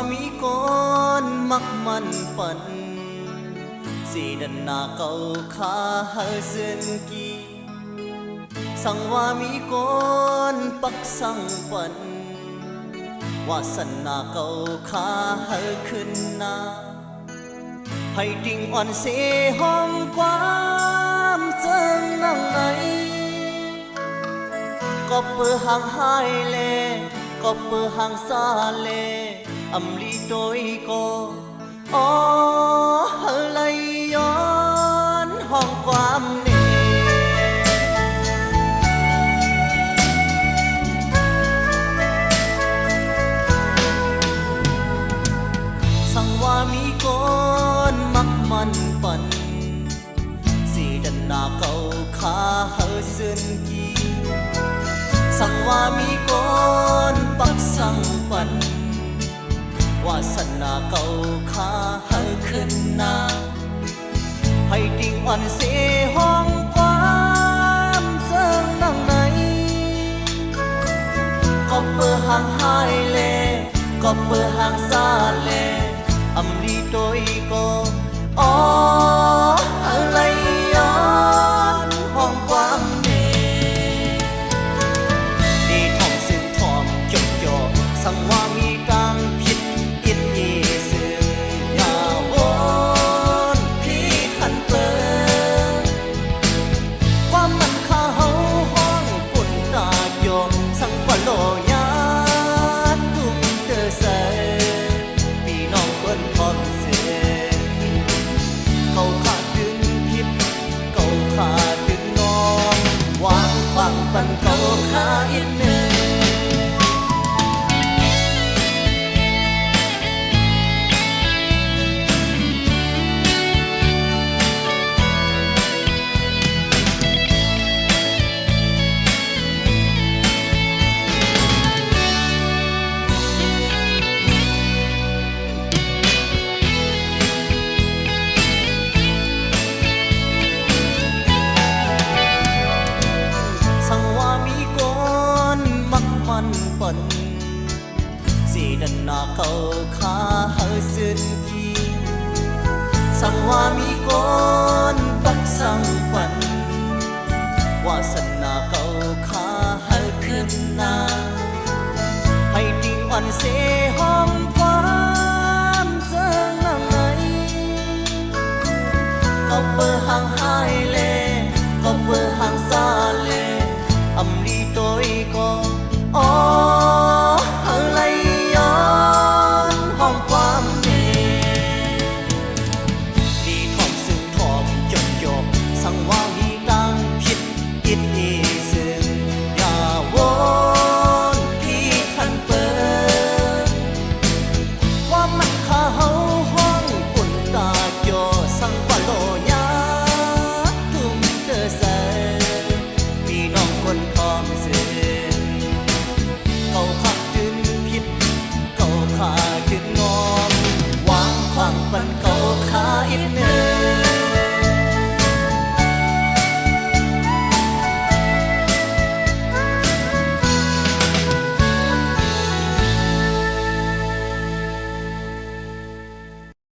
มีก้อนมักมันปั่นสีดันนาเก่าขาหาเส้นกีสังว่ามีก้อนปักสังปั่นวาสนาเก่าขาหาขึ้นนาให้ดิ่งอ่อนเสห้องความเจิงนั่งไหนก็เปิดห่างหายเลก็เปิดห่างซาเลอำลีโดยก็อ๋อเฮลัยย้อนห้องความเนสั่งว่ามีก้อนมักมันปั่นสีดันนาเก่าขาเฮาเส้นกีสั่งว่ามีก้อนปักสังปั่นวาสนาเก่าขาเฮาขึ้นนาให้ดิ่งอ่อนเสห้องความเสื่องนั่งไหนก็เปิดห่างหายเลก็เปิดห่างซาเลอำลีโดยก็อ๋ออะไรย้อนห้องความเนดีทอมซึ่งทอมจบจ่อสั่งว่ามีตังผิดอิดยีซึ่งอย่าวนพี่ขันเปิงความมันข้าเฮาห้องปุ่นตาโยมสั่งว่าโลยาตุ้มเตอใสพี่น้องเปิ้นพร้อมเสียเขาขาดดึงผิดเขาขาดดึงน้องวางฟังปันเขาขาอินเนปั่นสีดันนาเก่าขาเฮาเส้นกีสั่งว่ามีก้อนปักสังปั่นวาสนาเก่าขาเฮาขึ้นนาให้ดิ่งอ่อนเสห้องความเสื่องนั่งไหนก็เปิดห่างหายเลก็เปิดห่างซาเลอำลีโดยก็อ๋ออะไรย้อนห้องความเนดีทอมซึ่งทอมจบจบสั่งว่ามีตังผิดอิดอีซึ่งอย่าวนพี่ขันเปิงว่ามันข้าเฮาห้องปุ่นตาโยสั่งว่าโลยาทุ่มเตอใสพี่น้องคนพร้อมเสียเขา